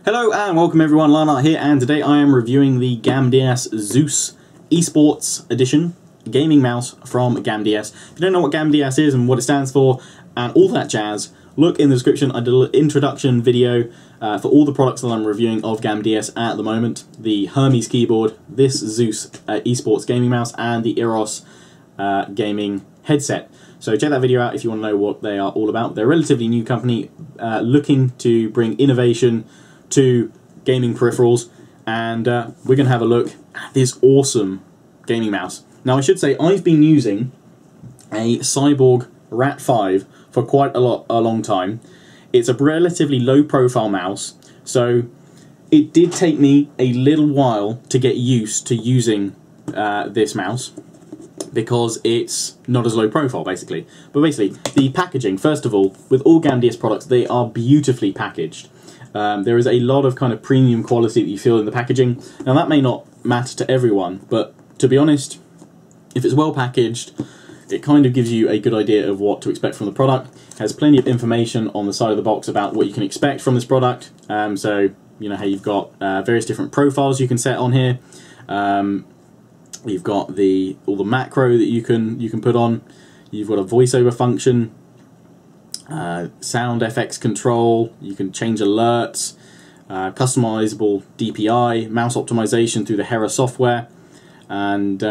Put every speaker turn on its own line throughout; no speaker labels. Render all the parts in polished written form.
Hello and welcome everyone, Lana here, and today I am reviewing the GAMDIAS Zeus eSports Edition gaming mouse from GAMDIAS. If you don't know what GAMDIAS is and what it stands for and all that jazz, look in the description. I did an introduction video for all the products that I'm reviewing of GAMDIAS at the moment. The HERMES keyboard, this Zeus eSports gaming mouse, and the EROS gaming headset. So check that video out if you want to know what they are all about. They're a relatively new company looking to bring innovation to gaming peripherals, and we're going to have a look at this awesome gaming mouse. Now I should say I've been using a Cyborg Rat 5 for quite a long time. It's a relatively low profile mouse, so it did take me a little while to get used to using this mouse, because it's not as low profile basically. But basically, the packaging, first of all, with all GAMDIAS products, they are beautifully packaged. There is a lot of kind of premium quality that you feel in the packaging. Now that may not matter to everyone, but to be honest, if it's well packaged, it kind of gives you a good idea of what to expect from the product. It has plenty of information on the side of the box about what you can expect from this product. So you know how you've got various different profiles you can set on here. You've got all the macro that you can put on. You've got a voiceover function, sound FX control. You can change alerts, customizable DPI, mouse optimization through the HERMES software, and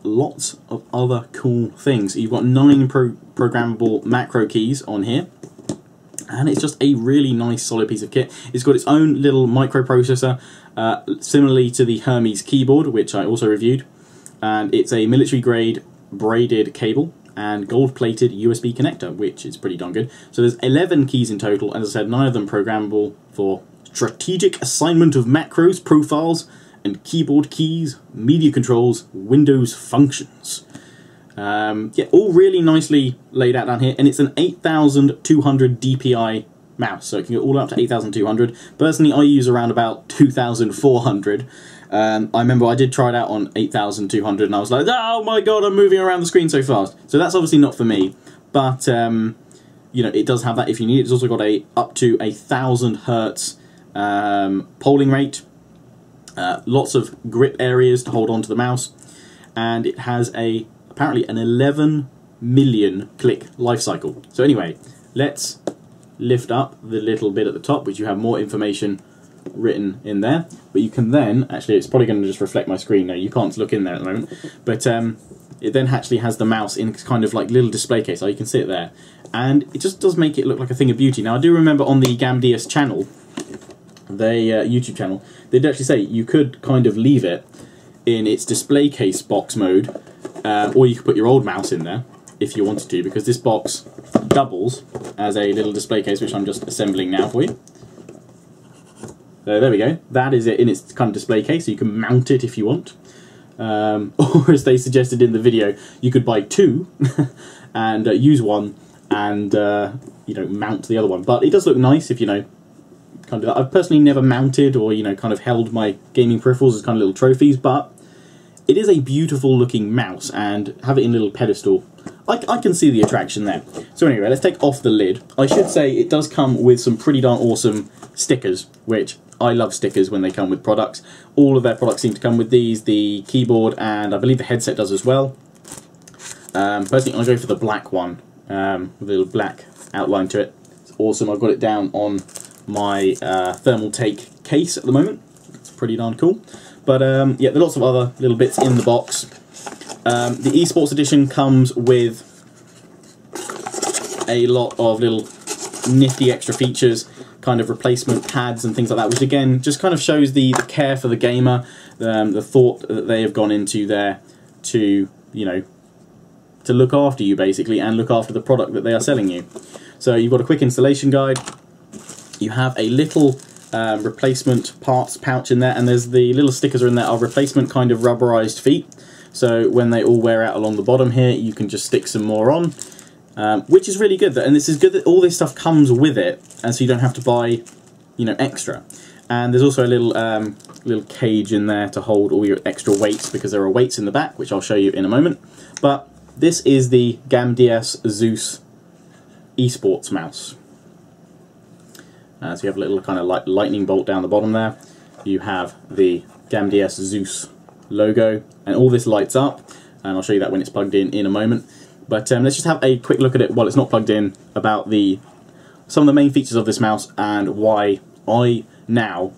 lots of other cool things. You've got 9 programmable macro keys on here, and it's just a really nice solid piece of kit. It's got its own little microprocessor, similarly to the HERMES keyboard, which I also reviewed. And it's a military grade braided cable and gold plated USB connector, which is pretty darn good. So there's 11 keys in total, and as I said, 9 of them programmable for strategic assignment of macros, profiles, and keyboard keys, media controls, Windows functions. Yeah, all really nicely laid out down here, and it's an 8200 DPI mouse, so it can go all up to 8200. Personally, I use around about 2400. I remember I did try it out on 8200 and I was like, oh my god, I'm moving around the screen so fast. So that's obviously not for me, but you know, it does have that if you need it. It's also got up to 1000 Hertz polling rate, lots of grip areas to hold onto the mouse, and it has apparently an 11 million click life cycle. So anyway, let's lift up the little bit at the top, which you have more information written in there, but you can then actually, it's probably going to just reflect my screen now, you can't look in there at the moment, but it then actually has the mouse in kind of like little display case, so you can see it there, and it just does make it look like a thing of beauty. Now I do remember on the GAMDIAS channel, their YouTube channel, they'd actually say you could kind of leave it in its display case box mode, or you could put your old mouse in there if you wanted to, because this box doubles as a little display case, which I'm just assembling now for you. So there we go, that is it in its kind of display case, so you can mount it if you want. Or as they suggested in the video, you could buy 2 and use one and you know, mount the other one. But it does look nice if, you know, kind of, I've personally never mounted or, you know, kind of held my gaming peripherals as kind of little trophies, but it is a beautiful looking mouse, and have it in a little pedestal, I can see the attraction there. So anyway, let's take off the lid. I should say it does come with some pretty darn awesome stickers, which I love stickers when they come with products. All of their products seem to come with these, the keyboard, and I believe the headset does as well. Personally, I go for the black one, with a little black outline to it. It's awesome. I've got it down on my thermal take case at the moment. It's pretty darn cool. But yeah, there are lots of other little bits in the box. The eSports edition comes with a lot of little nifty extra features, kind of replacement pads and things like that, which again just kind of shows the care for the gamer, the thought that they have gone into there to, you know, to look after you basically, and look after the product that they are selling you. So you've got a quick installation guide, you have a little replacement parts pouch in there, and there's the little stickers are in there are replacement kind of rubberized feet, so when they all wear out along the bottom here, you can just stick some more on, which is really good. And this is good that all this stuff comes with it, and so you don't have to buy, you know, extra. And there's also a little cage in there to hold all your extra weights, because there are weights in the back, which I'll show you in a moment. But this is the GAMDIAS Zeus eSports mouse. So you have a little kind of like lightning bolt down the bottom there. You have the GAMDIAS Zeus logo, and all this lights up, and I'll show you that when it's plugged in a moment. But let's just have a quick look at it while it's not plugged in, about some of the main features of this mouse and why I now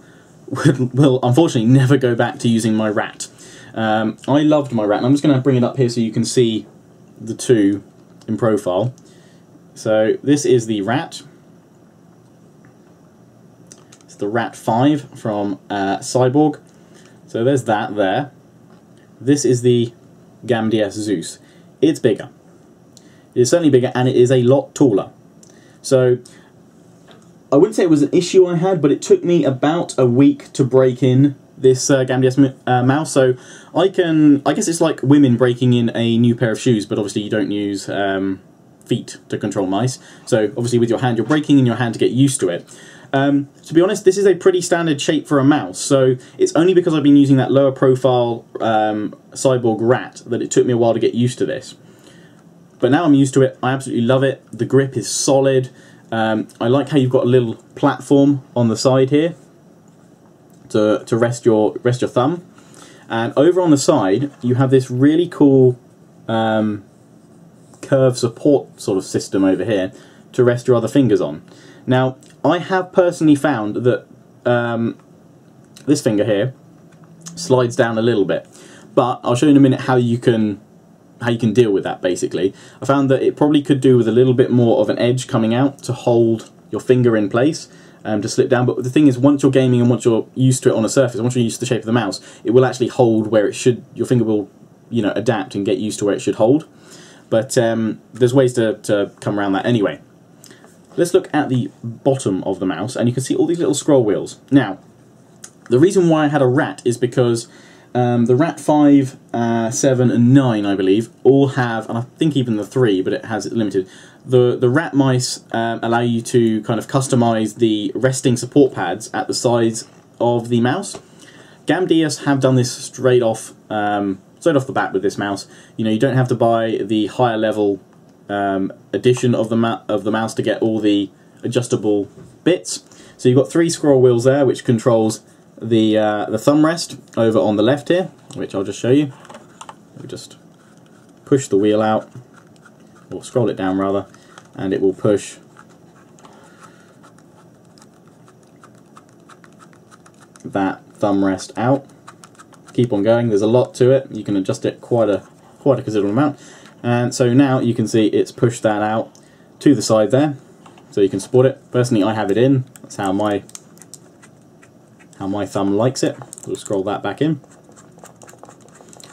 will unfortunately never go back to using my rat. I loved my rat, and I'm just going to bring it up here so you can see the two in profile. So this is the rat. It's the Rat 5 from Cyborg. So there's that there. This is the GAMDIAS Zeus. It's bigger. It is certainly bigger, and it is a lot taller. So I wouldn't say it was an issue I had, but it took me about a week to break in this GAMDIAS mouse. So I guess it's like women breaking in a new pair of shoes, but obviously you don't use feet to control mice. So obviously with your hand, you're breaking in your hand to get used to it. To be honest, this is a pretty standard shape for a mouse, so it's only because I've been using that lower profile Cyborg rat that it took me a while to get used to this. But now I'm used to it. I absolutely love it. The grip is solid. I like how you've got a little platform on the side here to rest your thumb, and over on the side you have this really cool curve support sort of system over here to rest your other fingers on. Now, I have personally found that this finger here slides down a little bit, but I'll show you in a minute how you can deal with that. Basically, I found that it probably could do with a little bit more of an edge coming out to hold your finger in place, to slip down. But the thing is, once you're gaming and once you're used to it on a surface, and once you're used to the shape of the mouse, it will actually hold where it should. Your finger will, you know, adapt and get used to where it should hold. But there's ways to come around that anyway. Let's look at the bottom of the mouse, and you can see all these little scroll wheels. Now, the reason why I had a rat is because the Rat 5, 7 and 9, I believe, all have, and I think even the 3, but it has it limited, the rat mice allow you to kind of customize the resting support pads at the sides of the mouse. GAMDIAS have done this straight off the bat with this mouse. You know, you don't have to buy the higher level edition of the mouse to get all the adjustable bits. So you've got 3 scroll wheels there, which controls the thumb rest over on the left here, which I'll just show you. We just push the wheel out, or scroll it down rather, and it will push that thumb rest out. Keep on going. There's a lot to it. You can adjust it quite a considerable amount. And so now you can see it's pushed that out to the side there, so you can support it. Personally, I have it in. That's how my thumb likes it. We'll scroll that back in,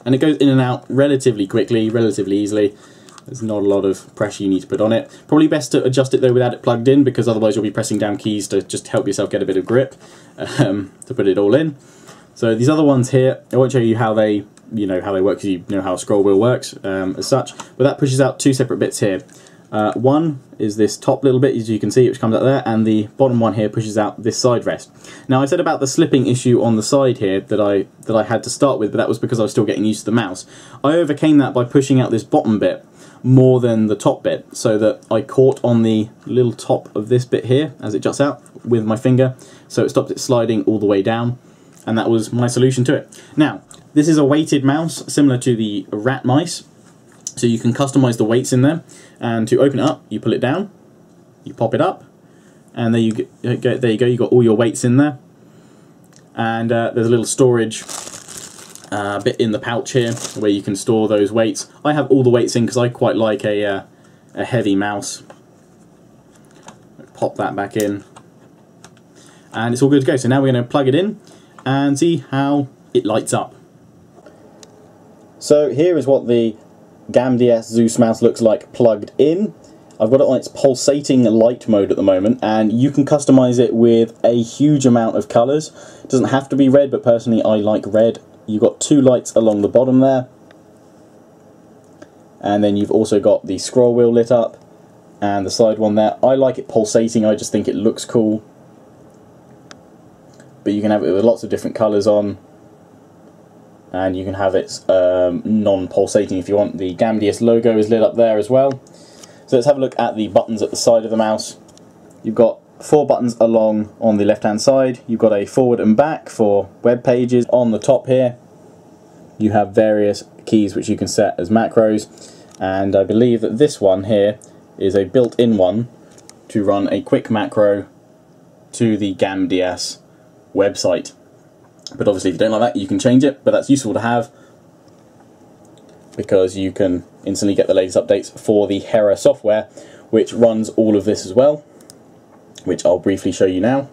and it goes in and out relatively quickly, relatively easily. There's not a lot of pressure you need to put on it. Probably best to adjust it though without it plugged in, because otherwise you'll be pressing down keys to just help yourself get a bit of grip to put it all in. So these other ones here, I won't show you how they work, because you know how a scroll wheel works as such. But that pushes out 2 separate bits here. One is this top little bit, as you can see, which comes out there, and the bottom one here pushes out this side rest. Now, I said about the slipping issue on the side here that I had to start with, but that was because I was still getting used to the mouse. I overcame that by pushing out this bottom bit more than the top bit, so that I caught on the little top of this bit here as it juts out with my finger, so it stopped it sliding all the way down, and that was my solution to it. Now, this is a weighted mouse, similar to the rat mice, so you can customize the weights in there. And to open it up, you pull it down, you pop it up, and there you go. There you go. You've got all your weights in there, and there's a little storage bit in the pouch here where you can store those weights. I have all the weights in because I quite like a heavy mouse. Pop that back in, and it's all good to go. So now we're going to plug it in and see how it lights up. So here is what the GAMDIAS Zeus mouse looks like plugged in. I've got it on its pulsating light mode at the moment, and you can customize it with a huge amount of colours. It doesn't have to be red, but personally I like red. You've got 2 lights along the bottom there, and then you've also got the scroll wheel lit up and the side one there. I like it pulsating, I just think it looks cool, but you can have it with lots of different colours on. And you can have it non-pulsating if you want. The GAMDIAS logo is lit up there as well. So let's have a look at the buttons at the side of the mouse. You've got 4 buttons along on the left hand side. You've got a forward and back for web pages. On the top here you have various keys which you can set as macros, and I believe that this one here is a built-in one to run a quick macro to the GAMDIAS website. But obviously if you don't like that, you can change it, but that's useful to have because you can instantly get the latest updates for the HERMES software, which runs all of this as well, which I'll briefly show you now.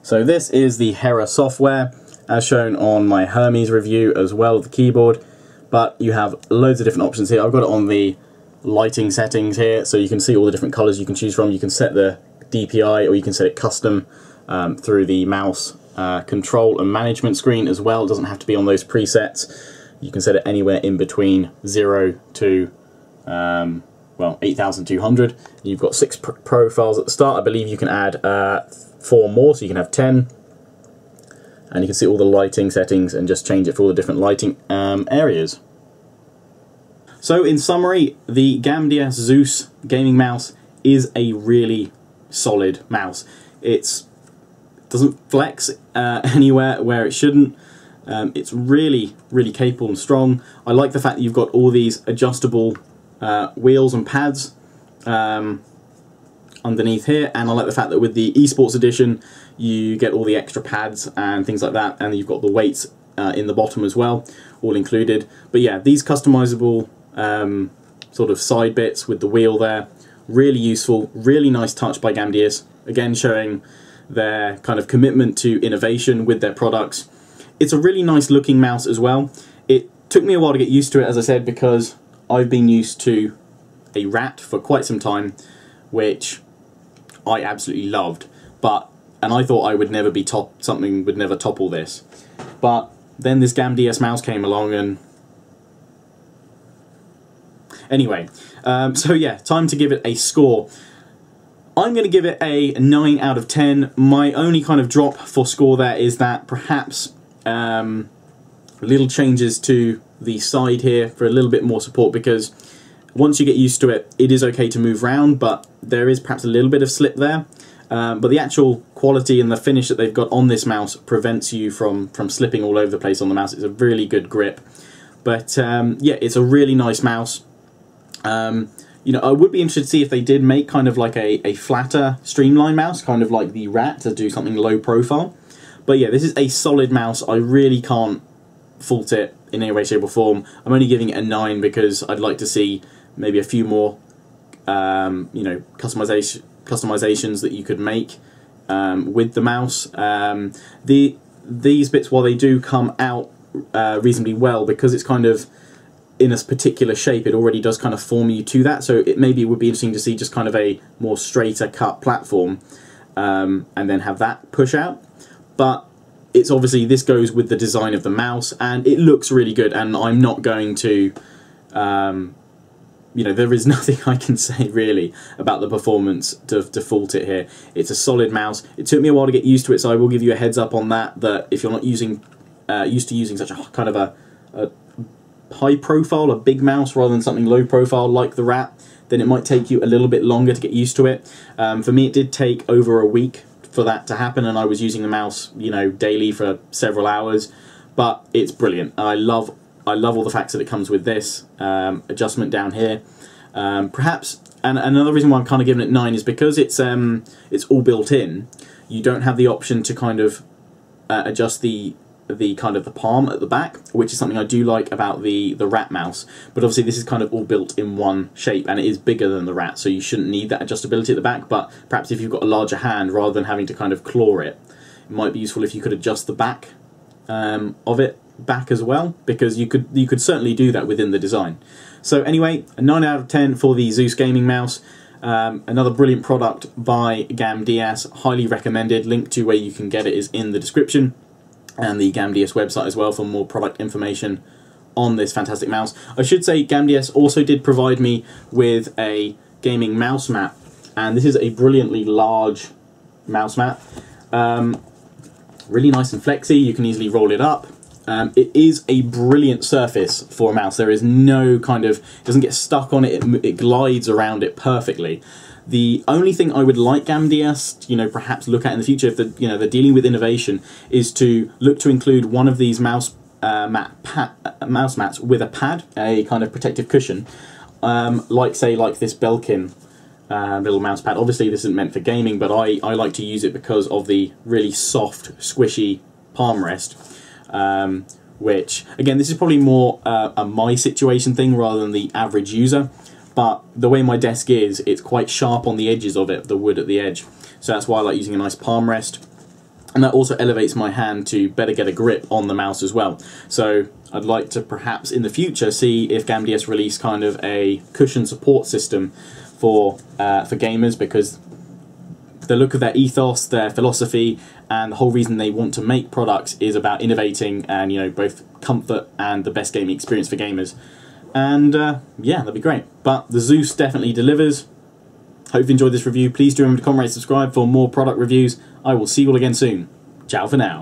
So this is the HERMES software as shown on my HERMES review as well of the keyboard, but you have loads of different options here. I've got it on the lighting settings here, so you can see all the different colors you can choose from. You can set the DPI or you can set it custom through the mouse control and management screen as well. It doesn't have to be on those presets. You can set it anywhere in between 0 to well, 8200. You've got 6 profiles at the start. I believe you can add 4 more, so you can have 10. And you can see all the lighting settings and just change it for all the different lighting areas. So in summary, the GAMDIAS Zeus gaming mouse is a really solid mouse. It doesn't flex anywhere where it shouldn't. It's really, really capable and strong. I like the fact that you've got all these adjustable wheels and pads underneath here, and I like the fact that with the eSports edition you get all the extra pads and things like that, and you've got the weights in the bottom as well, all included. But yeah, these customizable sort of side bits with the wheel there, really useful, really nice touch by GAMDIAS, again showing their kind of commitment to innovation with their products. It's a really nice looking mouse as well. It took me a while to get used to it, as I said, because I've been used to a rat for quite some time, which I absolutely loved, and I thought I would never be something would never topple this. But then this GAMDIAS mouse came along, and anyway, so yeah, time to give it a score. I'm going to give it a 9 out of 10. My only kind of drop for score there is that perhaps little changes to the side here for a little bit more support, because once you get used to it, it is okay to move around, but there is perhaps a little bit of slip there. But the actual quality and the finish that they've got on this mouse prevents you from slipping all over the place on the mouse. It's a really good grip. But yeah, it's a really nice mouse. You know, I would be interested to see if they did make kind of like a flatter, streamlined mouse, kind of like the Rat, to do something low profile. But yeah, this is a solid mouse. I really can't fault it in any way, shape or form. I'm only giving it a 9 because I'd like to see maybe a few more you know, customizations that you could make with the mouse. These bits, while they do come out reasonably well, because it's kind of in a particular shape, it already does kind of form you to that, so maybe it would be interesting to see just kind of a more straighter cut platform and then have that push out. But it's obviously, this goes with the design of the mouse, and it looks really good, and I'm not going to you know, there is nothing I can say really about the performance to fault it here. It's a solid mouse. It took me a while to get used to it, so I will give you a heads up on that, that if you're not used to using such a kind of a high profile, a big mouse, rather than something low profile like the Rat, then it might take you a little bit longer to get used to it. For me, it did take over a week for that to happen, and I was using the mouse, you know, daily for several hours. But it's brilliant. I love all the facts that it comes with this adjustment down here. Perhaps, and another reason why I'm kind of giving it 9 is because it's all built in. You don't have the option to kind of adjust the kind of the palm at the back, which is something I do like about the Rat mouse. But obviously this is kind of all built in one shape, and it is bigger than the Rat, so you shouldn't need that adjustability at the back. But perhaps if you've got a larger hand, rather than having to kind of claw it, it might be useful if you could adjust the back of it back as well, because you could certainly do that within the design. So anyway, a 9 out of 10 for the Zeus gaming mouse. Another brilliant product by GAMDIAS, highly recommended. Link to where you can get it is in the description, and the GAMDIAS website as well for more product information on this fantastic mouse. I should say GAMDIAS also did provide me with a gaming mouse mat, and this is a brilliantly large mouse mat. Really nice and flexy. You can easily roll it up. It is a brilliant surface for a mouse. There is no kind of, it doesn't get stuck on it, it glides around it perfectly. The only thing I would like GAMDIAS, you know, perhaps look at in the future, if they're dealing with innovation, is to look to include one of these mouse mats with a pad, a kind of protective cushion, like this Belkin little mouse pad. Obviously this isn't meant for gaming, but I like to use it because of the really soft, squishy palm rest, which, again, this is probably more a my situation thing rather than the average user. But the way my desk is, it's quite sharp on the edges of it, the wood at the edge. So that's why I like using a nice palm rest. And that also elevates my hand to better get a grip on the mouse as well. So I'd like to perhaps in the future see if GAMDIAS release kind of a cushion support system for gamers, because the look of their ethos, their philosophy, and the whole reason they want to make products is about innovating and, you know, both comfort and the best gaming experience for gamers. And yeah, that'd be great. But the Zeus definitely delivers. Hope you enjoyed this review. Please do remember to comment, rate, subscribe for more product reviews. I will see you all again soon. Ciao for now.